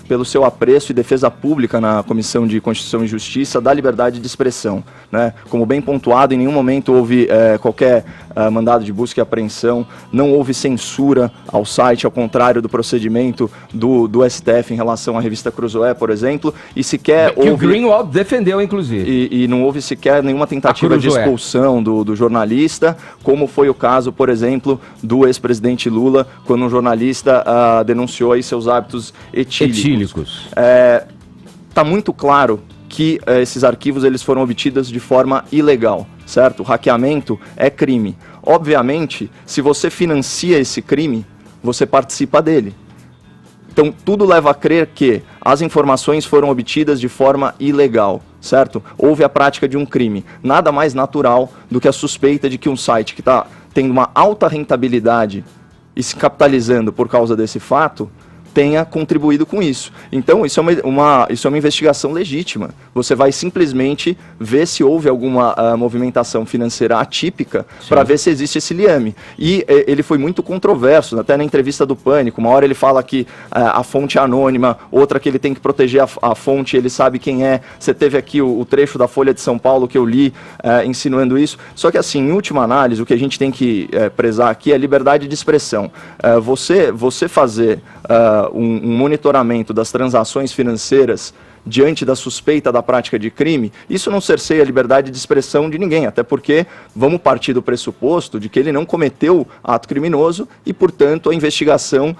pelo seu apreço e defesa pública na Comissão de Constituição e Justiça da liberdade de expressão, né? Como bem pontuado, em nenhum momento houve qualquer mandado de busca e apreensão, não houve censura ao site, ao contrário do procedimento do STF em relação à revista Cruzoé, por exemplo, e sequer que o Greenwald defendeu, inclusive. E não houve sequer nenhuma tentativa de expulsão do jornalista, como foi o caso, por exemplo, do ex-presidente Lula, quando um jornalista denunciou aí seus hábitos etílicos. Tá muito claro que esses arquivos eles foram obtidos de forma ilegal, certo? O hackeamento é crime. Obviamente, se você financia esse crime, você participa dele. Então, tudo leva a crer que as informações foram obtidas de forma ilegal, certo? Houve a prática de um crime. Nada mais natural do que a suspeita de que um site que está tendo uma alta rentabilidade e se capitalizando por causa desse fato tenha contribuído com isso. Então, isso é uma investigação legítima. Você vai simplesmente ver se houve alguma movimentação financeira atípica para ver se existe esse liame. E ele foi muito controverso, até na entrevista do Pânico. Uma hora ele fala que a fonte é anônima, outra que ele tem que proteger a fonte, ele sabe quem é. Você teve aqui o trecho da Folha de São Paulo que eu li insinuando isso. Só que, assim, em última análise, o que a gente tem que prezar aqui é a liberdade de expressão. Você fazer um monitoramento das transações financeiras diante da suspeita da prática de crime, isso não cerceia a liberdade de expressão de ninguém, até porque vamos partir do pressuposto de que ele não cometeu ato criminoso e, portanto, a investigação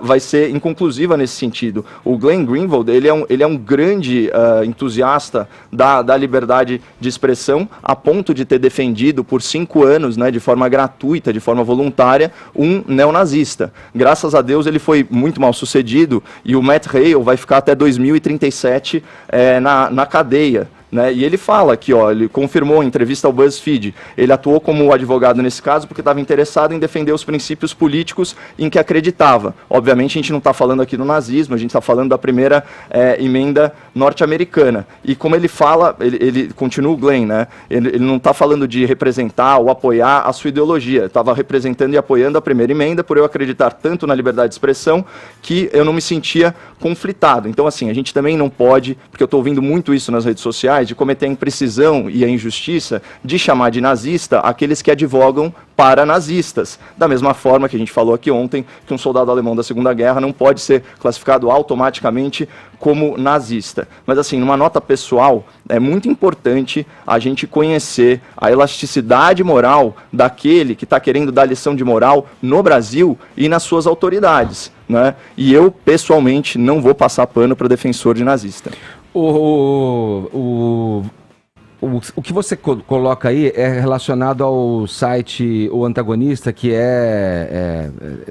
vai ser inconclusiva nesse sentido. O Glenn Greenwald, ele é um grande entusiasta da liberdade de expressão, a ponto de ter defendido por 5 anos, né, de forma gratuita, de forma voluntária, um neonazista. Graças a Deus ele foi muito mal sucedido e o Matt Hale vai ficar até 2037 na cadeia. Né? E ele fala aqui, ele confirmou em entrevista ao BuzzFeed, ele atuou como advogado nesse caso porque estava interessado em defender os princípios políticos em que acreditava. Obviamente a gente não está falando aqui do nazismo, a gente está falando da primeira emenda norte-americana. E como ele fala, ele continua o Glenn, né? Ele não está falando de representar ou apoiar a sua ideologia, estava representando e apoiando a primeira emenda por eu acreditar tanto na liberdade de expressão que eu não me sentia conflitado. Então, assim, a gente também não pode, porque eu estou ouvindo muito isso nas redes sociais, de cometer a imprecisão e a injustiça de chamar de nazista aqueles que advogam para nazistas. Da mesma forma que a gente falou aqui ontem, que um soldado alemão da Segunda Guerra não pode ser classificado automaticamente como nazista. Mas, assim, numa nota pessoal, é muito importante a gente conhecer a elasticidade moral daquele que está querendo dar lição de moral no Brasil e nas suas autoridades, né? E eu, pessoalmente, não vou passar pano para defensor de nazista. O que você coloca aí é relacionado ao site O Antagonista, que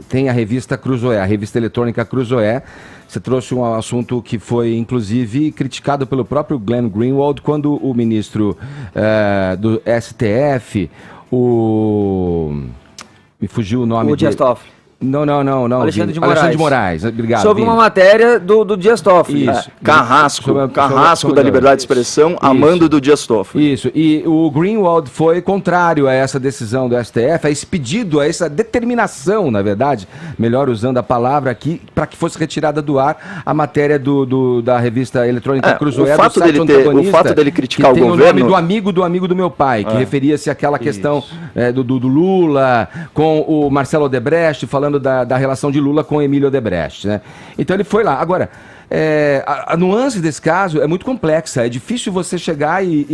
tem a revista Cruzoé, a revista eletrônica Cruzoé. Você trouxe um assunto que foi, inclusive, criticado pelo próprio Glenn Greenwald, quando o ministro do STF, me fugiu o nome dele. O Dias Toffoli. Não. Alexandre de Moraes. Alexandre de Moraes, obrigado. Sobre uma matéria do Dias Toffoli. Isso. Carrasco da liberdade de expressão, amando do Dias Toffoli. Isso, e o Greenwald foi contrário a essa decisão do STF, a esse pedido, a essa determinação, na verdade, melhor usando a palavra aqui, para que fosse retirada do ar a matéria da revista eletrônica Cruzoé, o fato dele criticar o governo... o nome do amigo do meu pai, que referia-se àquela questão do Lula, com o Marcelo Odebrecht, falando da relação de Lula com Emílio Odebrecht, né? Então ele foi lá. Agora, a nuance desse caso é muito complexa, é difícil você chegar e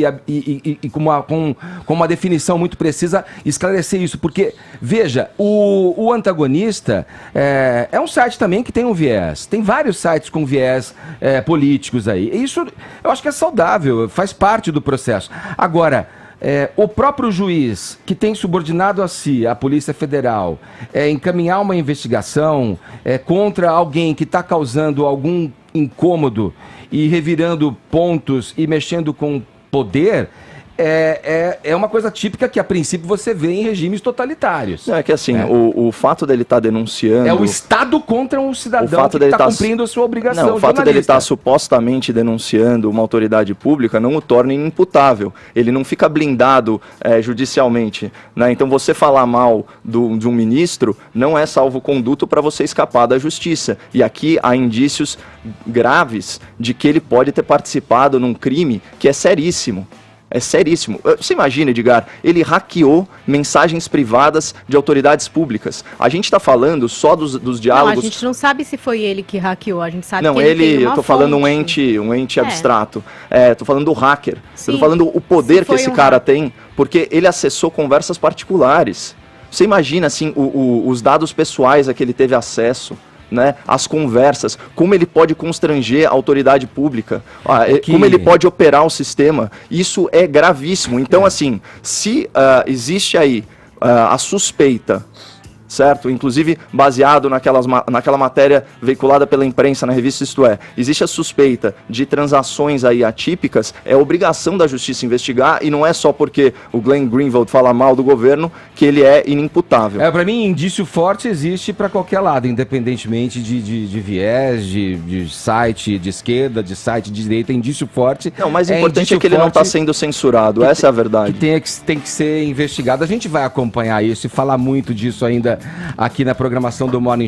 com uma definição muito precisa esclarecer isso, porque, veja, o Antagonista é um site também que tem um viés, tem vários sites com viés políticos aí, e isso eu acho que é saudável, faz parte do processo. Agora, o próprio juiz, que tem subordinado a si, a Polícia Federal, encaminhar uma investigação contra alguém que está causando algum incômodo e revirando pontos e mexendo com poder, é uma coisa típica que a princípio você vê em regimes totalitários. É que assim, o fato dele estar denunciando... É o Estado contra um cidadão que está cumprindo a sua obrigação. Não, o fato dele estar supostamente denunciando uma autoridade pública não o torna inimputável. Ele não fica blindado judicialmente, né? Então você falar mal de um ministro não é salvo-conduto para você escapar da justiça. E aqui há indícios graves de que ele pode ter participado num crime que é seríssimo. É seríssimo. Você imagina, Edgar, ele hackeou mensagens privadas de autoridades públicas. A gente está falando só dos diálogos... Não, a gente não sabe se foi ele que hackeou, a gente sabe não, que ele tem uma eu tô falando um ente abstrato. Tô falando do hacker. Sim. Eu tô falando o poder que esse cara tem, porque ele acessou conversas particulares. Você imagina, assim, os dados pessoais a que ele teve acesso, né, as conversas, como ele pode constranger a autoridade pública, como ele pode operar o sistema. Isso é gravíssimo. Então, assim, se existe aí a suspeita, certo? Inclusive baseado naquela matéria veiculada pela imprensa na revista Isto É, existe a suspeita de transações aí atípicas, é obrigação da justiça investigar, e não é só porque o Glenn Greenwald fala mal do governo que ele é inimputável. Para mim, indício forte existe para qualquer lado, independentemente de viés, de site de esquerda, de site de direita, indício forte. Não, o mais importante é que ele não está sendo censurado, essa é a verdade. Que tem que ser investigado. A gente vai acompanhar isso e falar muito disso ainda aqui na programação do Morning Show.